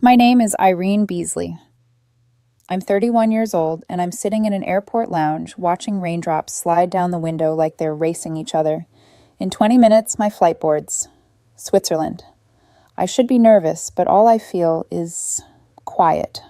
My name is Irene Beasley. I'm 31 years old, and I'm sitting in an airport lounge watching raindrops slide down the window like they're racing each other. In 20 minutes, my flight boards. Switzerland. I should be nervous, but all I feel is quiet.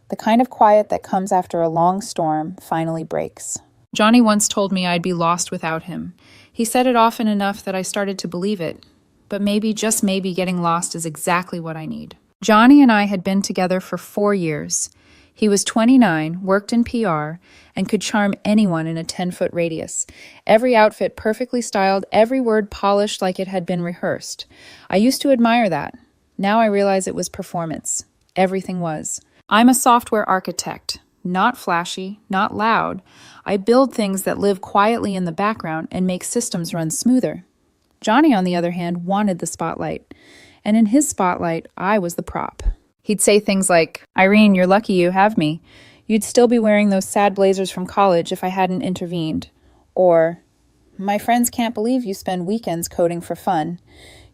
The kind of quiet that comes after a long storm finally breaks. Johnny once told me I'd be lost without him. He said it often enough that I started to believe it. But maybe, just maybe, getting lost is exactly what I need. Johnny and I had been together for 4 years. He was 29, worked in PR, and could charm anyone in a 10-foot radius. Every outfit perfectly styled, every word polished like it had been rehearsed. I used to admire that. Now I realize it was performance. Everything was. I'm a software architect. Not flashy, not loud. I build things that live quietly in the background and make systems run smoother. Johnny, on the other hand, wanted the spotlight. And in his spotlight, I was the prop. He'd say things like, "Irene, you're lucky you have me. You'd still be wearing those sad blazers from college if I hadn't intervened." Or, "My friends can't believe you spend weekends coding for fun.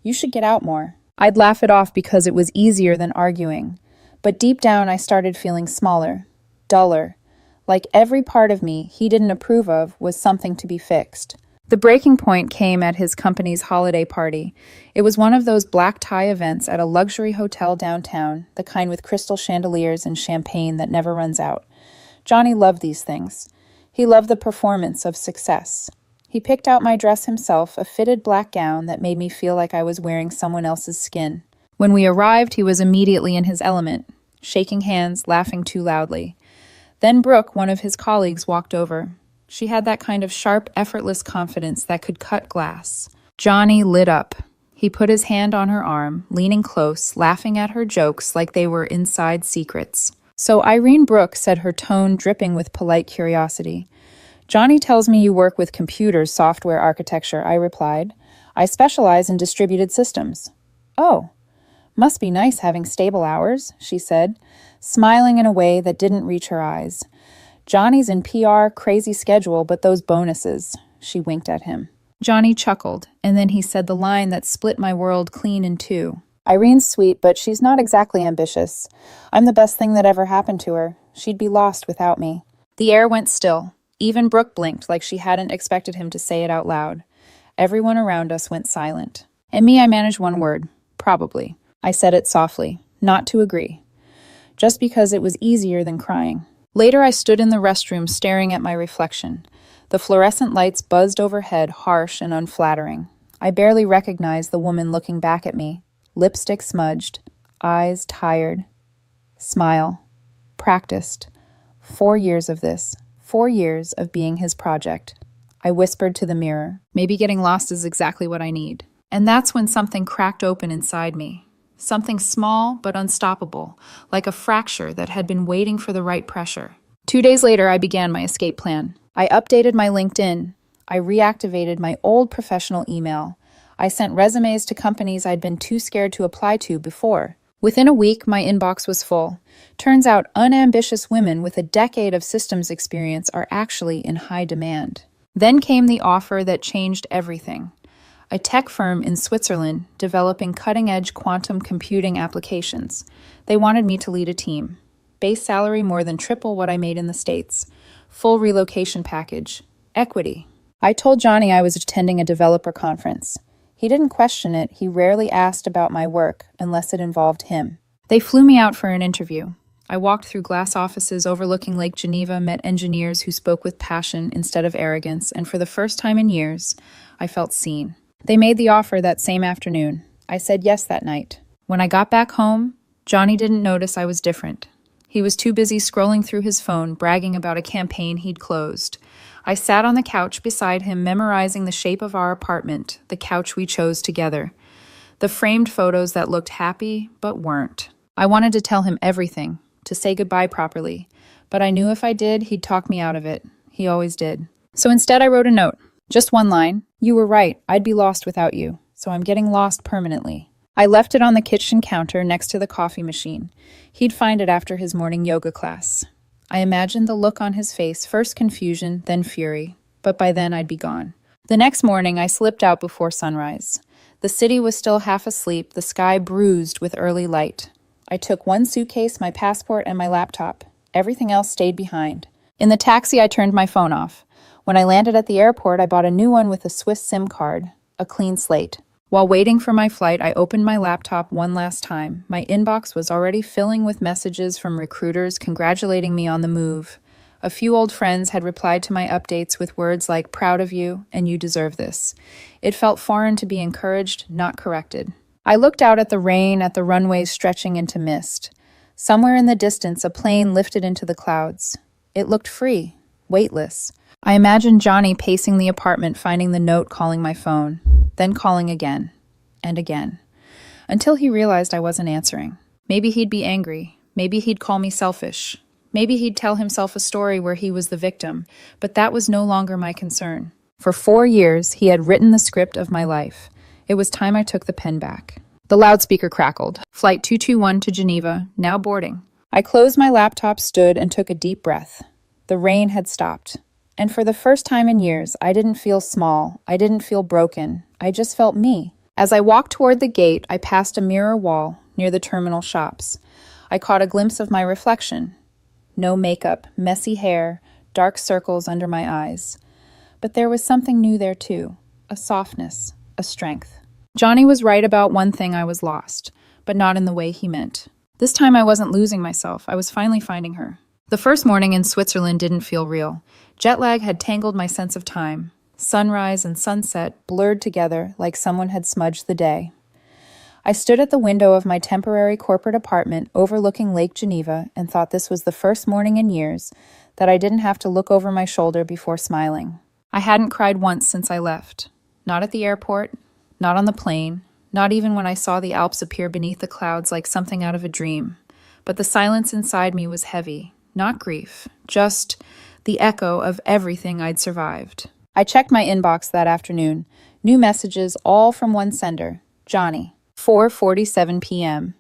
You should get out more." I'd laugh it off because it was easier than arguing. But deep down, I started feeling smaller, duller. Like every part of me he didn't approve of was something to be fixed. The breaking point came at his company's holiday party. It was one of those black tie events at a luxury hotel downtown, the kind with crystal chandeliers and champagne that never runs out. Johnny loved these things. He loved the performance of success. He picked out my dress himself, a fitted black gown that made me feel like I was wearing someone else's skin. When we arrived, he was immediately in his element, shaking hands, laughing too loudly. Then Brooke, one of his colleagues, walked over. She had that kind of sharp, effortless confidence that could cut glass. Johnny lit up. He put his hand on her arm, leaning close, laughing at her jokes like they were inside secrets. "So Irene Brooke," said, her tone dripping with polite curiosity. "Johnny tells me you work with computers, software architecture," I replied. "I specialize in distributed systems." "Oh, must be nice having stable hours," she said, smiling in a way that didn't reach her eyes. "Johnny's in PR, crazy schedule, but those bonuses." She winked at him. Johnny chuckled, and then he said the line that split my world clean in two. "Irene's sweet, but she's not exactly ambitious. I'm the best thing that ever happened to her. She'd be lost without me." The air went still. Even Brooke blinked like she hadn't expected him to say it out loud. Everyone around us went silent. And me, I managed one word. Probably. I said it softly, not to agree. Just because it was easier than crying. Later, I stood in the restroom staring at my reflection. The fluorescent lights buzzed overhead, harsh and unflattering. I barely recognized the woman looking back at me, lipstick smudged, eyes tired. Smile. Practiced. 4 years of this. 4 years of being his project. I whispered to the mirror, maybe getting lost is exactly what I need. And that's when something cracked open inside me. Something small but unstoppable, like a fracture that had been waiting for the right pressure. 2 days later, I began my escape plan. I updated my LinkedIn. I reactivated my old professional email. I sent resumes to companies I'd been too scared to apply to before. Within a week, my inbox was full. Turns out unambitious women with a decade of systems experience are actually in high demand. Then came the offer that changed everything. A tech firm in Switzerland developing cutting-edge quantum computing applications. They wanted me to lead a team. Base salary more than triple what I made in the States. Full relocation package. Equity. I told Johnny I was attending a developer conference. He didn't question it. He rarely asked about my work unless it involved him. They flew me out for an interview. I walked through glass offices overlooking Lake Geneva, met engineers who spoke with passion instead of arrogance, and for the first time in years, I felt seen. They made the offer that same afternoon. I said yes that night. When I got back home, Johnny didn't notice I was different. He was too busy scrolling through his phone, bragging about a campaign he'd closed. I sat on the couch beside him, memorizing the shape of our apartment, the couch we chose together. The framed photos that looked happy, but weren't. I wanted to tell him everything, to say goodbye properly. But I knew if I did, he'd talk me out of it. He always did. So instead, I wrote a note. Just one line. "You were right. I'd be lost without you. So I'm getting lost permanently." I left it on the kitchen counter next to the coffee machine. He'd find it after his morning yoga class. I imagined the look on his face, first confusion, then fury. But by then I'd be gone. The next morning, I slipped out before sunrise. The city was still half asleep, the sky bruised with early light. I took one suitcase, my passport, and my laptop. Everything else stayed behind. In the taxi, I turned my phone off. When I landed at the airport, I bought a new one with a Swiss SIM card, a clean slate. While waiting for my flight, I opened my laptop one last time. My inbox was already filling with messages from recruiters congratulating me on the move. A few old friends had replied to my updates with words like "proud of you" and "you deserve this." It felt foreign to be encouraged, not corrected. I looked out at the rain, at the runways stretching into mist. Somewhere in the distance, a plane lifted into the clouds. It looked free, weightless. I imagined Johnny pacing the apartment, finding the note, calling my phone, then calling again and again, until he realized I wasn't answering. Maybe he'd be angry. Maybe he'd call me selfish. Maybe he'd tell himself a story where he was the victim, but that was no longer my concern. For 4 years, he had written the script of my life. It was time I took the pen back. The loudspeaker crackled. Flight 221 to Geneva, now boarding. I closed my laptop, stood, and took a deep breath. The rain had stopped. And for the first time in years, I didn't feel small. I didn't feel broken. I just felt me. As I walked toward the gate, I passed a mirror wall near the terminal shops. I caught a glimpse of my reflection. No makeup, messy hair, dark circles under my eyes. But there was something new there too, a softness, a strength. Johnny was right about one thing: I was lost, but not in the way he meant. This time I wasn't losing myself, I was finally finding her. The first morning in Switzerland didn't feel real. Jet lag had tangled my sense of time. Sunrise and sunset blurred together like someone had smudged the day. I stood at the window of my temporary corporate apartment overlooking Lake Geneva and thought this was the first morning in years that I didn't have to look over my shoulder before smiling. I hadn't cried once since I left. Not at the airport, not on the plane, not even when I saw the Alps appear beneath the clouds like something out of a dream. But the silence inside me was heavy, not grief, just the echo of everything I'd survived. I checked my inbox that afternoon. New messages, all from one sender, Johnny. 4:47 p.m.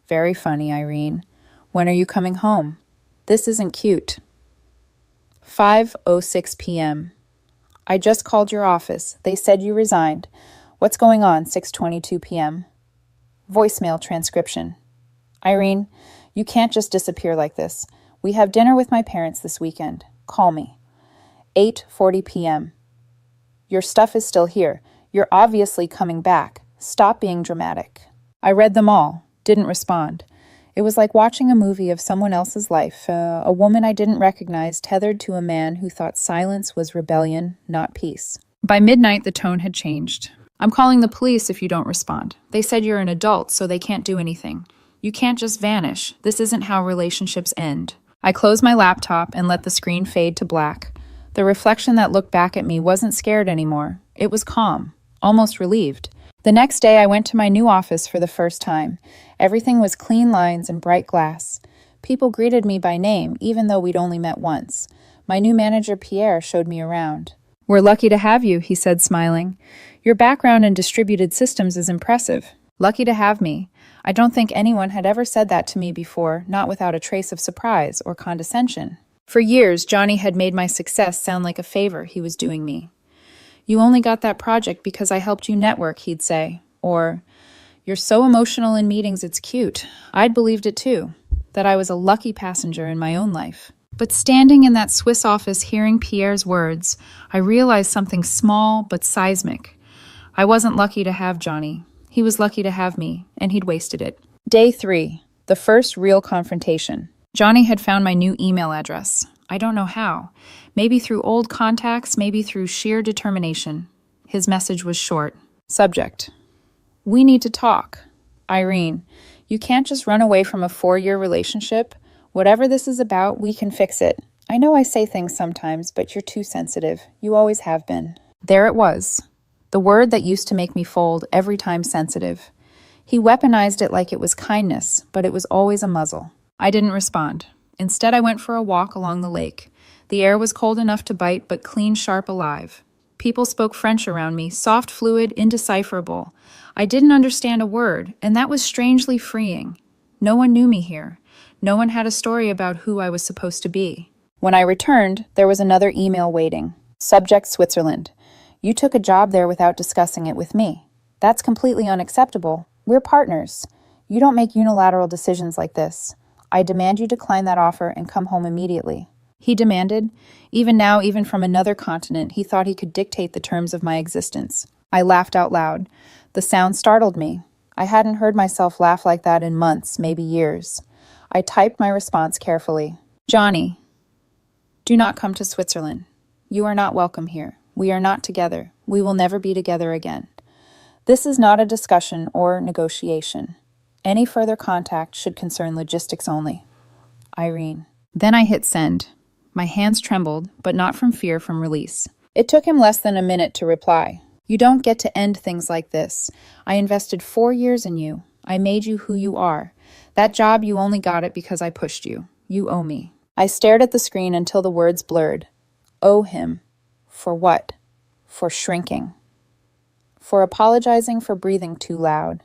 Very funny, Irene. When are you coming home? This isn't cute. 5:06 p.m. I just called your office. They said you resigned. What's going on? 6:22 p.m. Voicemail transcription. Irene, you can't just disappear like this. We have dinner with my parents this weekend. Call me. 8:40 p.m. Your stuff is still here. You're obviously coming back. Stop being dramatic. I read them all, didn't respond. It was like watching a movie of someone else's life, a woman I didn't recognize tethered to a man who thought silence was rebellion, not peace. By midnight, the tone had changed. I'm calling the police if you don't respond. They said you're an adult, so they can't do anything. You can't just vanish. This isn't how relationships end. I closed my laptop and let the screen fade to black. The reflection that looked back at me wasn't scared anymore. It was calm, almost relieved. The next day, I went to my new office for the first time. Everything was clean lines and bright glass. People greeted me by name, even though we'd only met once. My new manager, Pierre, showed me around. We're lucky to have you, he said, smiling. Your background in distributed systems is impressive. Lucky to have me. I don't think anyone had ever said that to me before, not without a trace of surprise or condescension. For years, Johnny had made my success sound like a favor he was doing me. You only got that project because I helped you network, he'd say. Or, you're so emotional in meetings it's cute. I'd believed it too, that I was a lucky passenger in my own life. But standing in that Swiss office hearing Pierre's words, I realized something small but seismic. I wasn't lucky to have Johnny. He was lucky to have me, and he'd wasted it. Day 3, the first real confrontation. Johnny had found my new email address. I don't know how. Maybe through old contacts, maybe through sheer determination. His message was short. Subject: we need to talk. Irene, you can't just run away from a 4-year relationship. Whatever this is about, we can fix it. I know I say things sometimes, but you're too sensitive. You always have been. There it was. The word that used to make me fold every time sensitive. He weaponized it like it was kindness, but it was always a muzzle. I didn't respond. Instead, I went for a walk along the lake. The air was cold enough to bite, but clean, sharp, alive. People spoke French around me, soft, fluid, indecipherable. I didn't understand a word, and that was strangely freeing. No one knew me here. No one had a story about who I was supposed to be. When I returned, there was another email waiting. Subject: Switzerland. You took a job there without discussing it with me. That's completely unacceptable. We're partners. You don't make unilateral decisions like this. I demand you decline that offer and come home immediately. He demanded. Even now, even from another continent, he thought he could dictate the terms of my existence. I laughed out loud. The sound startled me. I hadn't heard myself laugh like that in months, maybe years. I typed my response carefully. Johnny, do not come to Switzerland. You are not welcome here. We are not together. We will never be together again. This is not a discussion or negotiation. Any further contact should concern logistics only. Irene. Then I hit send. My hands trembled, but not from fear, from release. It took him less than a minute to reply. You don't get to end things like this. I invested 4 years in you. I made you who you are. That job, you only got it because I pushed you. You owe me. I stared at the screen until the words blurred. Owe him. For what? For shrinking. For apologizing for breathing too loud.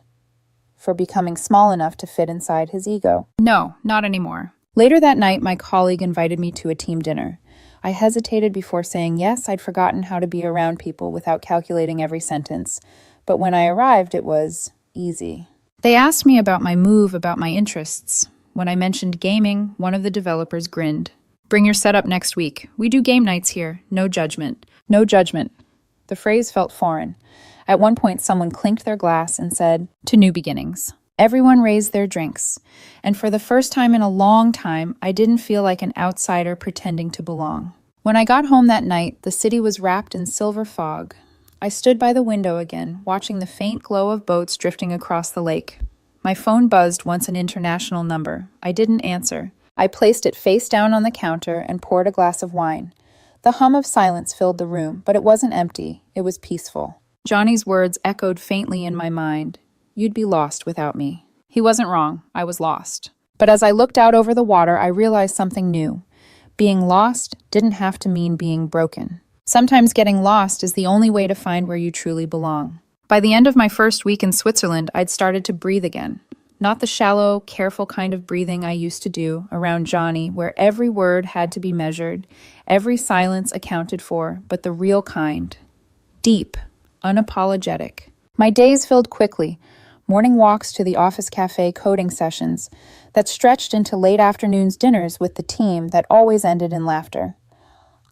For becoming small enough to fit inside his ego. No, not anymore. Later that night, my colleague invited me to a team dinner. I hesitated before saying yes. I'd forgotten how to be around people without calculating every sentence. But when I arrived, it was easy. They asked me about my move, about my interests. When I mentioned gaming, one of the developers grinned. Bring your setup next week. We do game nights here. No judgment. No judgment. The phrase felt foreign. At one point, someone clinked their glass and said, to new beginnings. Everyone raised their drinks. And for the first time in a long time, I didn't feel like an outsider pretending to belong. When I got home that night, the city was wrapped in silver fog. I stood by the window again, watching the faint glow of boats drifting across the lake. My phone buzzed once an international number. I didn't answer. I placed it face down on the counter and poured a glass of wine. The hum of silence filled the room, but it wasn't empty. It was peaceful. Johnny's words echoed faintly in my mind. You'd be lost without me. He wasn't wrong. I was lost. But as I looked out over the water, I realized something new. Being lost didn't have to mean being broken. Sometimes getting lost is the only way to find where you truly belong. By the end of my first week in Switzerland, I'd started to breathe again. Not the shallow, careful kind of breathing I used to do around Johnny, where every word had to be measured, every silence accounted for, but the real kind. Deep, unapologetic. My days filled quickly. Morning walks to the office cafe coding sessions that stretched into late afternoons dinners with the team that always ended in laughter.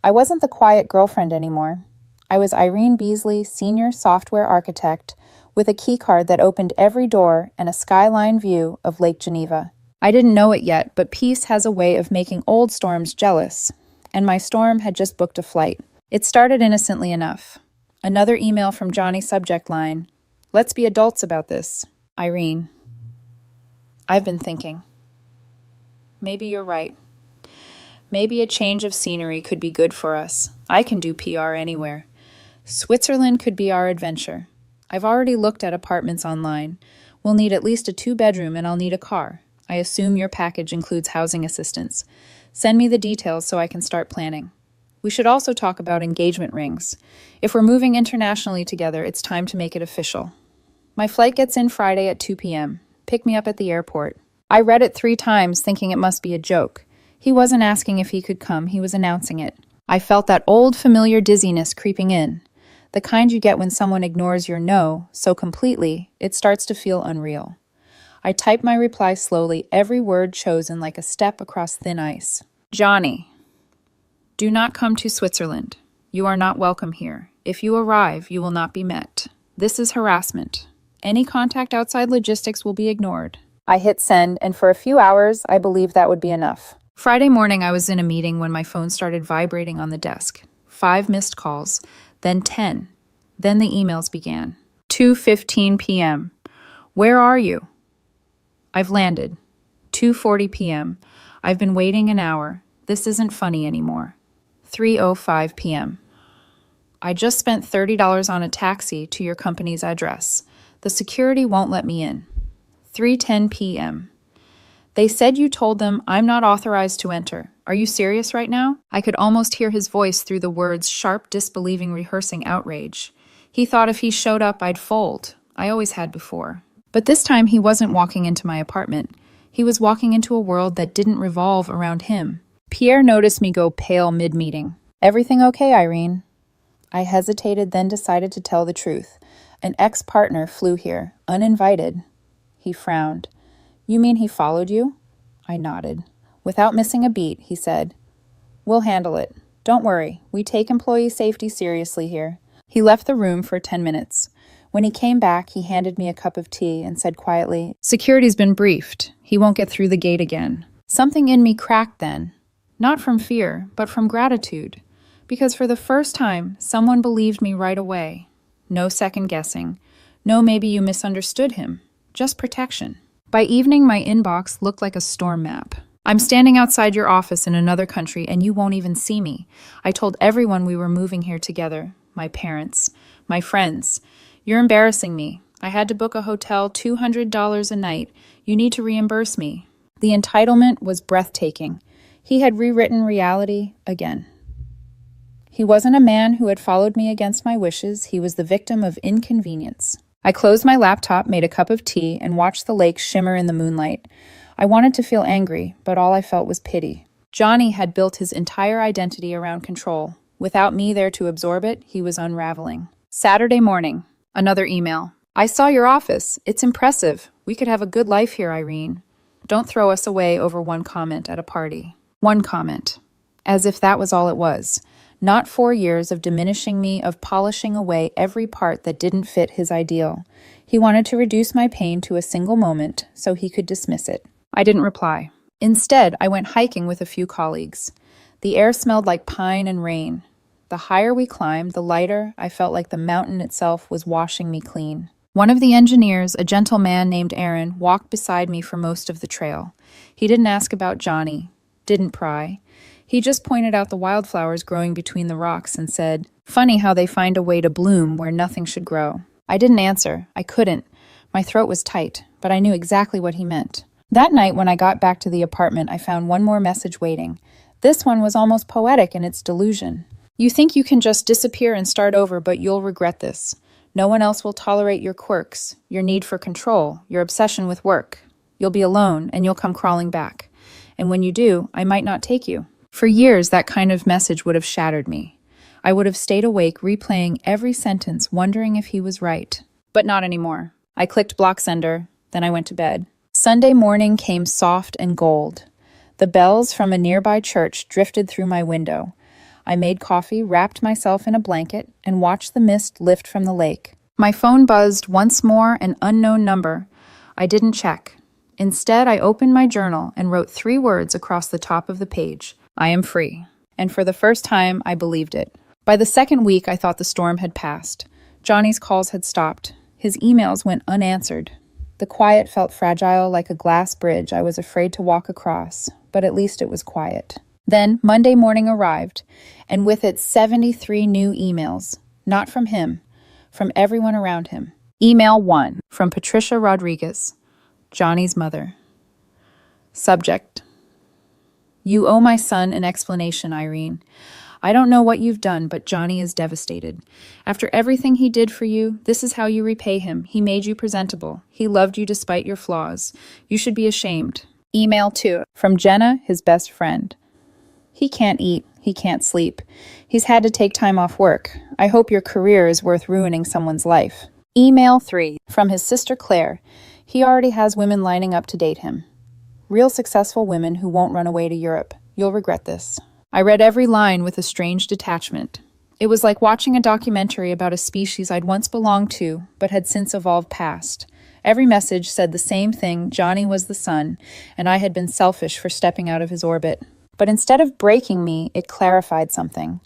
I wasn't the quiet girlfriend anymore. I was Irene Beasley, senior software architect, with a keycard that opened every door and a skyline view of Lake Geneva. I didn't know it yet, but peace has a way of making old storms jealous, and my storm had just booked a flight. It started innocently enough. Another email from Johnny, subject line, let's be adults about this. Irene. I've been thinking. Maybe you're right. Maybe a change of scenery could be good for us. I can do PR anywhere. Switzerland could be our adventure. I've already looked at apartments online. We'll need at least a 2-bedroom and I'll need a car. I assume your package includes housing assistance. Send me the details so I can start planning. We should also talk about engagement rings. If we're moving internationally together, it's time to make it official. My flight gets in Friday at 2 p.m. Pick me up at the airport. I read it 3 times, thinking it must be a joke. He wasn't asking if he could come, he was announcing it. I felt that old familiar dizziness creeping in. The kind you get when someone ignores your no so completely, it starts to feel unreal. I typed my reply slowly, every word chosen like a step across thin ice. Johnny. Do not come to Switzerland. You are not welcome here. If you arrive, you will not be met. This is harassment. Any contact outside logistics will be ignored. I hit send, and for a few hours, I believed that would be enough. Friday morning, I was in a meeting when my phone started vibrating on the desk. 5 missed calls, then 10. Then the emails began. 2:15 p.m. Where are you? I've landed. 2:40 p.m. I've been waiting an hour. This isn't funny anymore. 3:05 p.m. I just spent $30 on a taxi to your company's address. The security won't let me in. 3:10 p.m. They said you told them I'm not authorized to enter. Are you serious right now? I could almost hear his voice through the words, sharp, disbelieving, rehearsing outrage. He thought if he showed up, I'd fold. I always had before. But this time he wasn't walking into my apartment. He was walking into a world that didn't revolve around him. Pierre noticed me go pale mid-meeting. Everything okay, Irene? I hesitated, then decided to tell the truth. An ex-partner flew here, uninvited. He frowned. You mean he followed you? I nodded. Without missing a beat, he said, We'll handle it. Don't worry, we take employee safety seriously here. He left the room for 10 minutes. When he came back, he handed me a cup of tea and said quietly, Security's been briefed. He won't get through the gate again. Something in me cracked then. Not from fear, but from gratitude. Because for the first time, someone believed me right away. No second guessing. No, maybe you misunderstood him. Just protection. By evening, my inbox looked like a storm map. I'm standing outside your office in another country and you won't even see me. I told everyone we were moving here together. My parents. My friends. You're embarrassing me. I had to book a hotel $200 a night. You need to reimburse me. The entitlement was breathtaking. He had rewritten reality again. He wasn't a man who had followed me against my wishes. He was the victim of inconvenience. I closed my laptop, made a cup of tea, and watched the lake shimmer in the moonlight. I wanted to feel angry, but all I felt was pity. Johnny had built his entire identity around control. Without me there to absorb it, he was unraveling. Saturday morning. Another email. I saw your office. It's impressive. We could have a good life here, Irene. Don't throw us away over one comment at a party. One comment. As if that was all it was. Not 4 years of diminishing me, of polishing away every part that didn't fit his ideal. He wanted to reduce my pain to a single moment so he could dismiss it. I didn't reply. Instead, I went hiking with a few colleagues. The air smelled like pine and rain. The higher we climbed, the lighter I felt like the mountain itself was washing me clean. One of the engineers, a gentle man named Aaron, walked beside me for most of the trail. He didn't ask about Johnny, didn't pry. He just pointed out the wildflowers growing between the rocks and said, Funny how they find a way to bloom where nothing should grow. I didn't answer. I couldn't. My throat was tight, but I knew exactly what he meant. That night, when I got back to the apartment, I found one more message waiting. This one was almost poetic in its delusion. You think you can just disappear and start over, but you'll regret this. No one else will tolerate your quirks, your need for control, your obsession with work. You'll be alone, and you'll come crawling back. And when you do, I might not take you. For years, that kind of message would have shattered me. I would have stayed awake, replaying every sentence, wondering if he was right. But not anymore. I clicked block sender, then I went to bed. Sunday morning came soft and gold. The bells from a nearby church drifted through my window. I made coffee, wrapped myself in a blanket, and watched the mist lift from the lake. My phone buzzed once more, an unknown number. I didn't check. Instead, I opened my journal and wrote 3 words across the top of the page. I am free. And for the first time, I believed it. By the second week, I thought the storm had passed. Johnny's calls had stopped. His emails went unanswered. The quiet felt fragile, like a glass bridge I was afraid to walk across, but at least it was quiet. Then Monday morning arrived, and with it 73 new emails. Not from him, from everyone around him. Email 1, from Patricia Rodriguez, Johnny's mother. Subject: You owe my son an explanation, Irene. I don't know what you've done, but Johnny is devastated. After everything he did for you, this is how you repay him. He made you presentable. He loved you despite your flaws. You should be ashamed. Email 2, from Jenna, his best friend. He can't eat. He can't sleep. He's had to take time off work. I hope your career is worth ruining someone's life. Email 3, from his sister Claire. He already has women lining up to date him. Real successful women who won't run away to Europe. You'll regret this. I read every line with a strange detachment. It was like watching a documentary about a species I'd once belonged to, but had since evolved past. Every message said the same thing: Johnny was the sun, and I had been selfish for stepping out of his orbit. But instead of breaking me, it clarified something.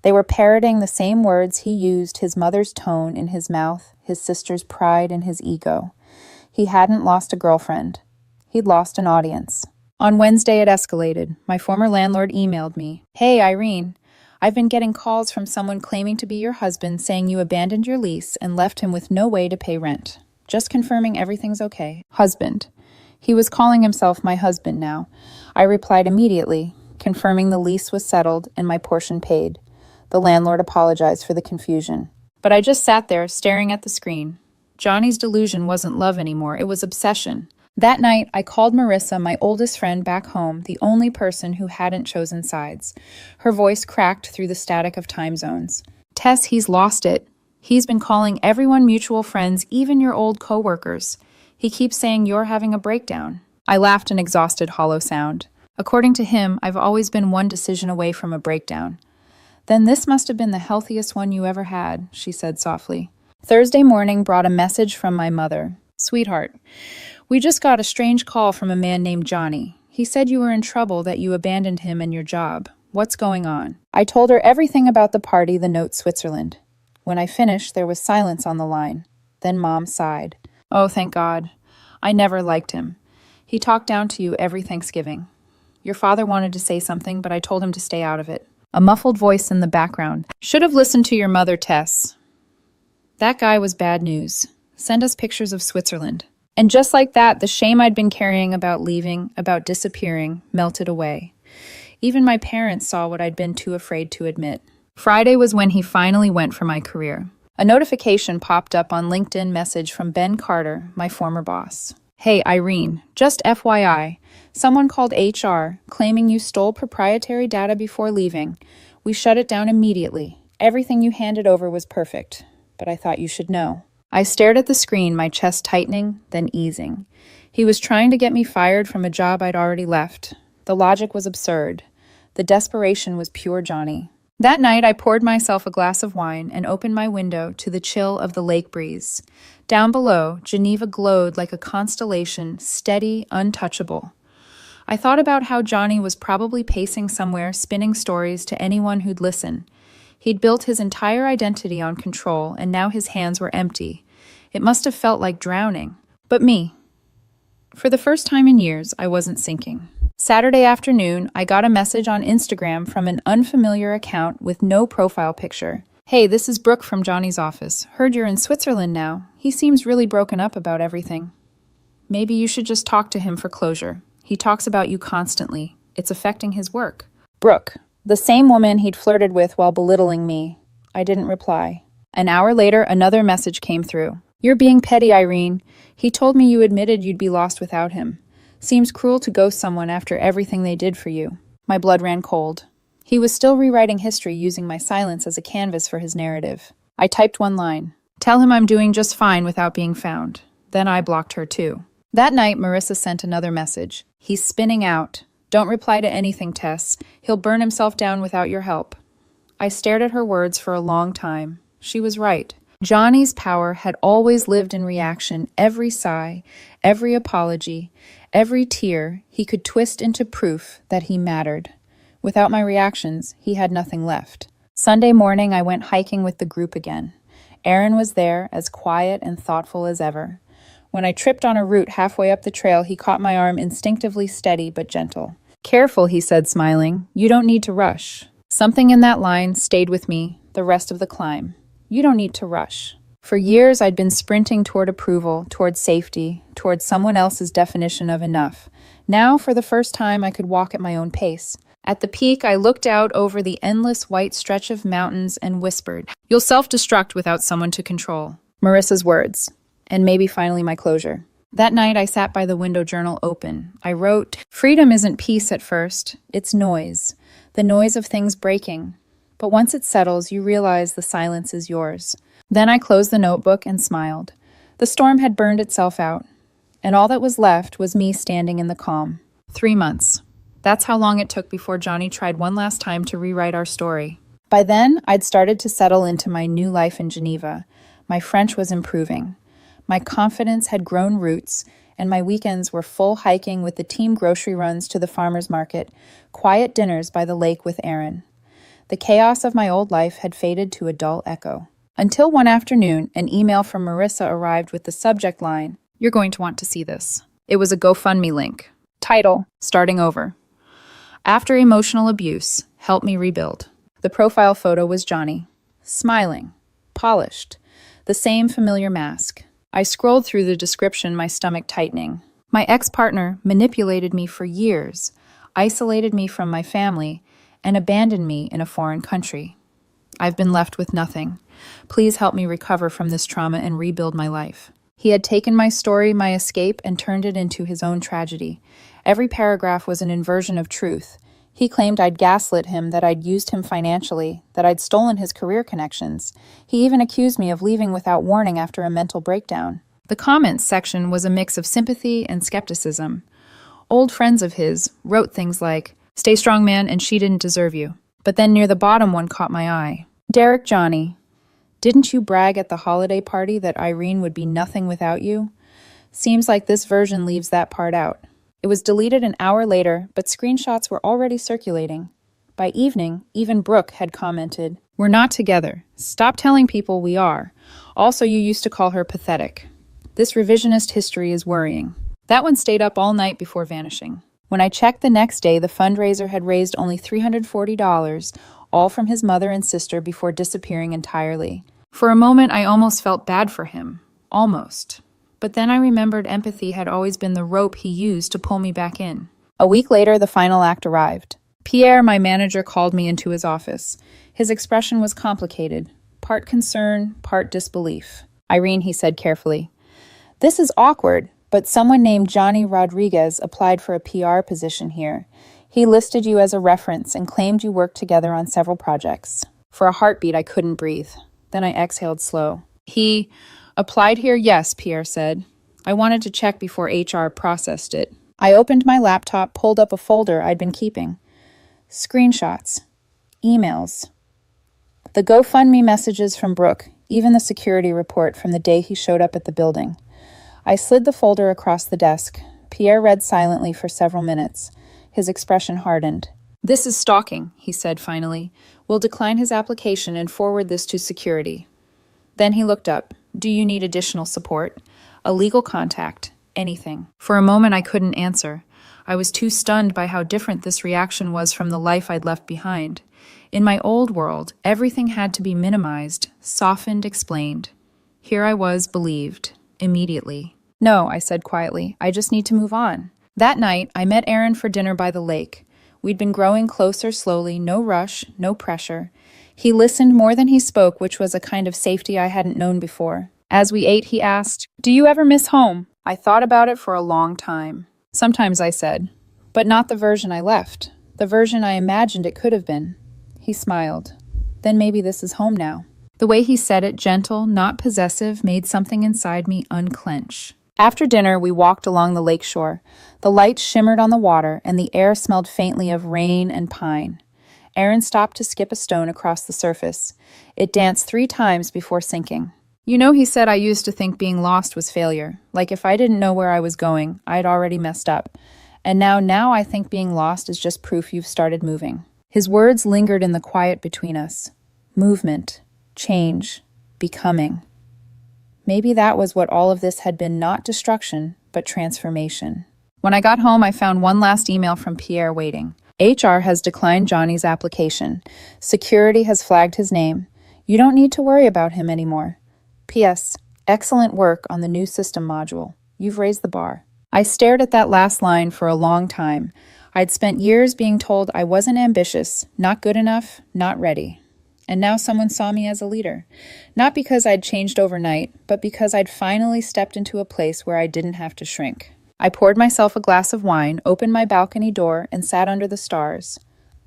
They were parroting the same words he used, his mother's tone in his mouth, his sister's pride in his ego. He hadn't lost a girlfriend. He'd lost an audience. On Wednesday, it escalated. My former landlord emailed me. Hey, Irene, I've been getting calls from someone claiming to be your husband, saying you abandoned your lease and left him with no way to pay rent. Just confirming everything's okay. Husband. He was calling himself my husband now. I replied immediately, confirming the lease was settled and my portion paid. The landlord apologized for the confusion. But I just sat there, staring at the screen. Johnny's delusion wasn't love anymore, it was obsession. That night, I called Marissa, my oldest friend back home, the only person who hadn't chosen sides. Her voice cracked through the static of time zones. Tess, he's lost it. He's been calling everyone mutual friends, even your old coworkers. He keeps saying you're having a breakdown. I laughed an exhausted, hollow sound. According to him, I've always been one decision away from a breakdown. Then this must have been the healthiest one you ever had, she said softly. Thursday morning brought a message from my mother. Sweetheart, we just got a strange call from a man named Johnny. He said you were in trouble, that you abandoned him and your job. What's going on? I told her everything about the party, the note Switzerland. When I finished, there was silence on the line. Then Mom sighed. Oh, thank God. I never liked him. He talked down to you every Thanksgiving. Your father wanted to say something, but I told him to stay out of it. A muffled voice in the background. Should have listened to your mother, Tess. That guy was bad news. Send us pictures of Switzerland. And just like that, the shame I'd been carrying about leaving, about disappearing, melted away. Even my parents saw what I'd been too afraid to admit. Friday was when he finally went for my career. A notification popped up on LinkedIn message from Ben Carter, my former boss. Hey, Irene, just FYI, someone called HR claiming you stole proprietary data before leaving. We shut it down immediately. Everything you handed over was perfect, but I thought you should know. I stared at the screen, my chest tightening, then easing. He was trying to get me fired from a job I'd already left. The logic was absurd. The desperation was pure Johnny. That night, I poured myself a glass of wine and opened my window to the chill of the lake breeze. Down below, Geneva glowed like a constellation, steady, untouchable. I thought about how Johnny was probably pacing somewhere, spinning stories to anyone who'd listen. He'd built his entire identity on control, and now his hands were empty. It must have felt like drowning. But me. For the first time in years, I wasn't sinking. Saturday afternoon, I got a message on Instagram from an unfamiliar account with no profile picture. Hey, this is Brooke from Johnny's office. Heard you're in Switzerland now. He seems really broken up about everything. Maybe you should just talk to him for closure. He talks about you constantly. It's affecting his work. Brooke, the same woman he'd flirted with while belittling me. I didn't reply. An hour later, another message came through. You're being petty, Irene. He told me you admitted you'd be lost without him. Seems cruel to ghost someone after everything they did for you. My blood ran cold. He was still rewriting history using my silence as a canvas for his narrative. I typed one line. Tell him I'm doing just fine without being found. Then I blocked her too. That night, Marissa sent another message. He's spinning out. Don't reply to anything, Tess. He'll burn himself down without your help. I stared at her words for a long time. She was right. Johnny's power had always lived in reaction. Every sigh, every apology, every tear he could twist into proof that he mattered. Without my reactions, he had nothing left. Sunday morning, I went hiking with the group again. Aaron was there, as quiet and thoughtful as ever. When I tripped on a root halfway up the trail, he caught my arm, instinctively steady but gentle. Careful, he said, smiling. You don't need to rush. Something in that line stayed with me the rest of the climb. You don't need to rush. For years, I'd been sprinting toward approval, toward safety, toward someone else's definition of enough. Now, for the first time, I could walk at my own pace. At the peak, I looked out over the endless white stretch of mountains and whispered, You'll self-destruct without someone to control. Marissa's words. And maybe finally my closure. That night, I sat by the window journal open. I wrote, Freedom isn't peace at first. It's noise. The noise of things breaking. But once it settles, you realize the silence is yours. Then I closed the notebook and smiled. The storm had burned itself out, and all that was left was me standing in the calm. 3 months. That's how long it took before Johnny tried one last time to rewrite our story. By then, I'd started to settle into my new life in Geneva. My French was improving. My confidence had grown roots, and my weekends were full hiking with the team, grocery runs to the farmer's market, quiet dinners by the lake with Aaron. The chaos of my old life had faded to a dull echo. Until one afternoon, an email from Marissa arrived with the subject line, You're going to want to see this. It was a GoFundMe link. Title, Starting Over. After emotional abuse, help me rebuild. The profile photo was Johnny. Smiling. Polished. The same familiar mask. I scrolled through the description, my stomach tightening. My ex-partner manipulated me for years, isolated me from my family, and abandoned me in a foreign country. I've been left with nothing. Please help me recover from this trauma and rebuild my life. He had taken my story, my escape, and turned it into his own tragedy. Every paragraph was an inversion of truth. He claimed I'd gaslit him, that I'd used him financially, that I'd stolen his career connections. He even accused me of leaving without warning after a mental breakdown. The comments section was a mix of sympathy and skepticism. Old friends of his wrote things like, "Stay strong, man, and she didn't deserve you." But then near the bottom one caught my eye. "Derek Johnny, didn't you brag at the holiday party that Irene would be nothing without you?" Seems like this version leaves that part out. It was deleted an hour later, but screenshots were already circulating. By evening, even Brooke had commented, "We're not together. Stop telling people we are. Also, you used to call her pathetic." This revisionist history is worrying. That one stayed up all night before vanishing. When I checked the next day, the fundraiser had raised only $340, all from his mother and sister, before disappearing entirely. For a moment, I almost felt bad for him. Almost. But then I remembered empathy had always been the rope he used to pull me back in. A week later, the final act arrived. Pierre, my manager, called me into his office. His expression was complicated, part concern, part disbelief. "Irene," he said carefully, "this is awkward, but someone named Johnny Rodriguez applied for a PR position here. He listed you as a reference and claimed you worked together on several projects." For a heartbeat, I couldn't breathe. Then I exhaled slow. "He applied here?" "Yes," Pierre said. "I wanted to check before HR processed it." I opened my laptop, pulled up a folder I'd been keeping. Screenshots. Emails. The GoFundMe messages from Brooke, even the security report from the day he showed up at the building. I slid the folder across the desk. Pierre read silently for several minutes. His expression hardened. "This is stalking," he said finally. "We'll decline his application and forward this to security." Then he looked up. "Do you need additional support? A legal contact? Anything?" For a moment I couldn't answer. I was too stunned by how different this reaction was from the life I'd left behind. In my old world, everything had to be minimized, softened, explained. Here I was, believed. Immediately. "No," I said quietly. "I just need to move on." That night, I met Aaron for dinner by the lake. We'd been growing closer slowly, no rush, no pressure. He listened more than he spoke, which was a kind of safety I hadn't known before. As we ate, he asked, "Do you ever miss home?" I thought about it for a long time. "Sometimes," I said, "but not the version I left, the version I imagined it could have been." He smiled. "Then maybe this is home now." The way he said it, gentle, not possessive, made something inside me unclench. After dinner, we walked along the lake shore. The lights shimmered on the water, and the air smelled faintly of rain and pine. Aaron stopped to skip a stone across the surface. It danced 3 times before sinking. "You know," he said, "I used to think being lost was failure. Like if I didn't know where I was going, I'd already messed up. And now I think being lost is just proof you've started moving." His words lingered in the quiet between us. Movement, change, becoming. Maybe that was what all of this had been, not destruction, but transformation. When I got home, I found one last email from Pierre waiting. "HR has declined Johnny's application. Security has flagged his name. You don't need to worry about him anymore. P.S. Excellent work on the new system module. You've raised the bar." I stared at that last line for a long time. I'd spent years being told I wasn't ambitious, not good enough, not ready. And now someone saw me as a leader. Not because I'd changed overnight, but because I'd finally stepped into a place where I didn't have to shrink. I poured myself a glass of wine, opened my balcony door, and sat under the stars.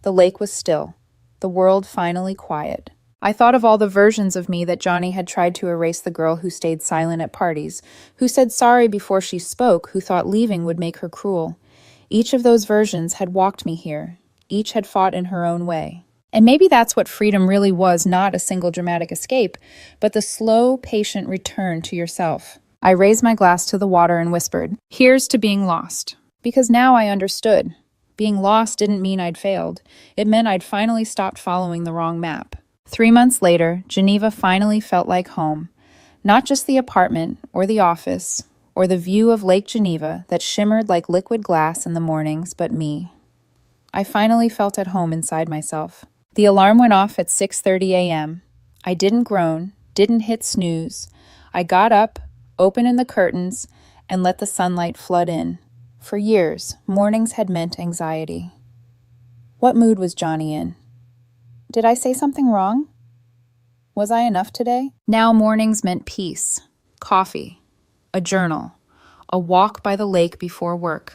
The lake was still. The world finally quiet. I thought of all the versions of me that Johnny had tried to erase: the girl who stayed silent at parties, who said sorry before she spoke, who thought leaving would make her cruel. Each of those versions had walked me here. Each had fought in her own way. And maybe that's what freedom really was, not a single dramatic escape, but the slow, patient return to yourself. I raised my glass to the water and whispered, "Here's to being lost." Because now I understood. Being lost didn't mean I'd failed. It meant I'd finally stopped following the wrong map. 3 months later, Geneva finally felt like home. Not just the apartment or the office or the view of Lake Geneva that shimmered like liquid glass in the mornings, but me. I finally felt at home inside myself. The alarm went off at 6:30 a.m. I didn't groan, didn't hit snooze. I got up, opened the curtains, and let the sunlight flood in. For years, mornings had meant anxiety. What mood was Johnny in? Did I say something wrong? Was I enough today? Now mornings meant peace, coffee, a journal, a walk by the lake before work.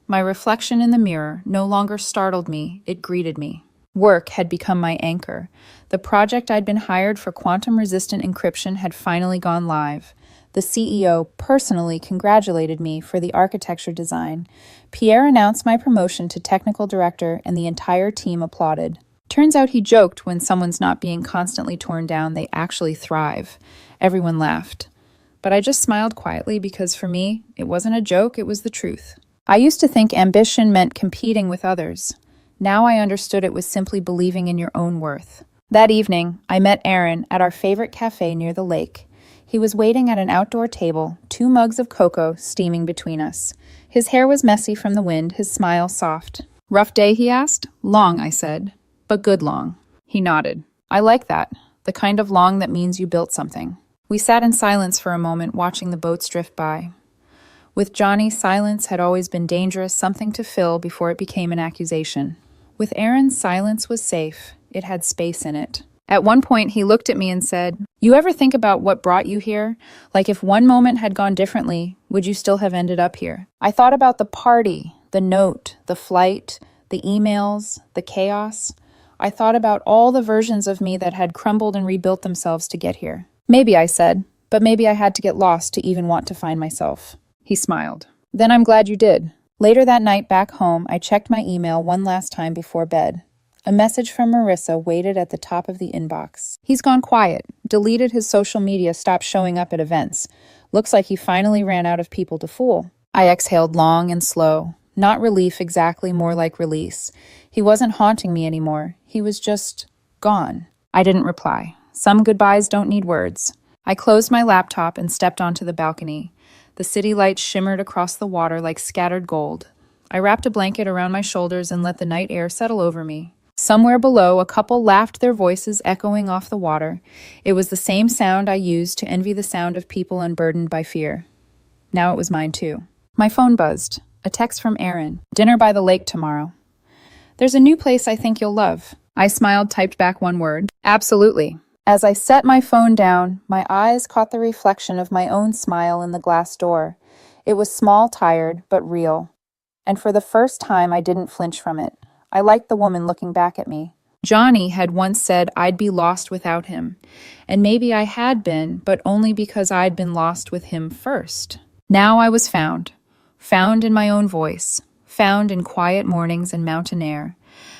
My reflection in the mirror no longer startled me, it greeted me. Work had become my anchor. The project I'd been hired for quantum-resistant encryption had finally gone live. The CEO personally congratulated me for the architecture design. Pierre announced my promotion to technical director, and the entire team applauded. Turns out he joked when someone's not being constantly torn down, they actually thrive. Everyone laughed. But I just smiled quietly because for me, it wasn't a joke, it was the truth. I used to think ambition meant competing with others. Now I understood it was simply believing in your own worth. That evening, I met Aaron at our favorite cafe near the lake. He was waiting at an outdoor table, 2 mugs of cocoa steaming between us. His hair was messy from the wind, his smile soft. "Rough day?" he asked. "Long," I said, "but good long." He nodded. "I like that, the kind of long that means you built something." We sat in silence for a moment, watching the boats drift by. With Johnny, silence had always been dangerous, something to fill before it became an accusation. With Aaron, silence was safe. It had space in it. At one point, he looked at me and said, "You ever think about what brought you here? Like if one moment had gone differently, would you still have ended up here?" I thought about the party, the note, the flight, the emails, the chaos. I thought about all the versions of me that had crumbled and rebuilt themselves to get here. "Maybe," I said, "but maybe I had to get lost to even want to find myself." He smiled. "Then I'm glad you did." Later that night back home, I checked my email one last time before bed. A message from Marissa waited at the top of the inbox. "He's gone quiet, deleted his social media, stopped showing up at events. Looks like he finally ran out of people to fool." I exhaled long and slow. Not relief exactly, more like release. He wasn't haunting me anymore. He was just gone. I didn't reply. Some goodbyes don't need words. I closed my laptop and stepped onto the balcony. The city lights shimmered across the water like scattered gold. I wrapped a blanket around my shoulders and let the night air settle over me. Somewhere below, a couple laughed, their voices echoing off the water. It was the same sound I used to envy the sound of people unburdened by fear. Now it was mine too. My phone buzzed. A text from Aaron. "Dinner by the lake tomorrow." "There's a new place I think you'll love." I smiled, typed back one word. "Absolutely." As I set my phone down, my eyes caught the reflection of my own smile in the glass door. It was small, tired, but real. And for the first time, I didn't flinch from it. I liked the woman looking back at me. Johnny had once said I'd be lost without him. And maybe I had been, but only because I'd been lost with him first. Now I was found. Found in my own voice. Found in quiet mornings and mountain air.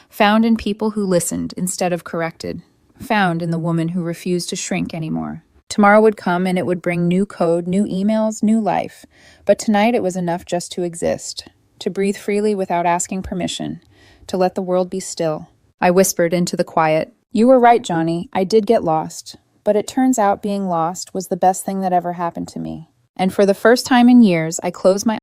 Found in people who listened instead of corrected. Found in the woman who refused to shrink anymore. Tomorrow would come and it would bring new code, new emails, new life. But tonight it was enough just to exist. To breathe freely without asking permission. To let the world be still. I whispered into the quiet. "You were right, Johnny. I did get lost. But it turns out being lost was the best thing that ever happened to me." And for the first time in years, I closed my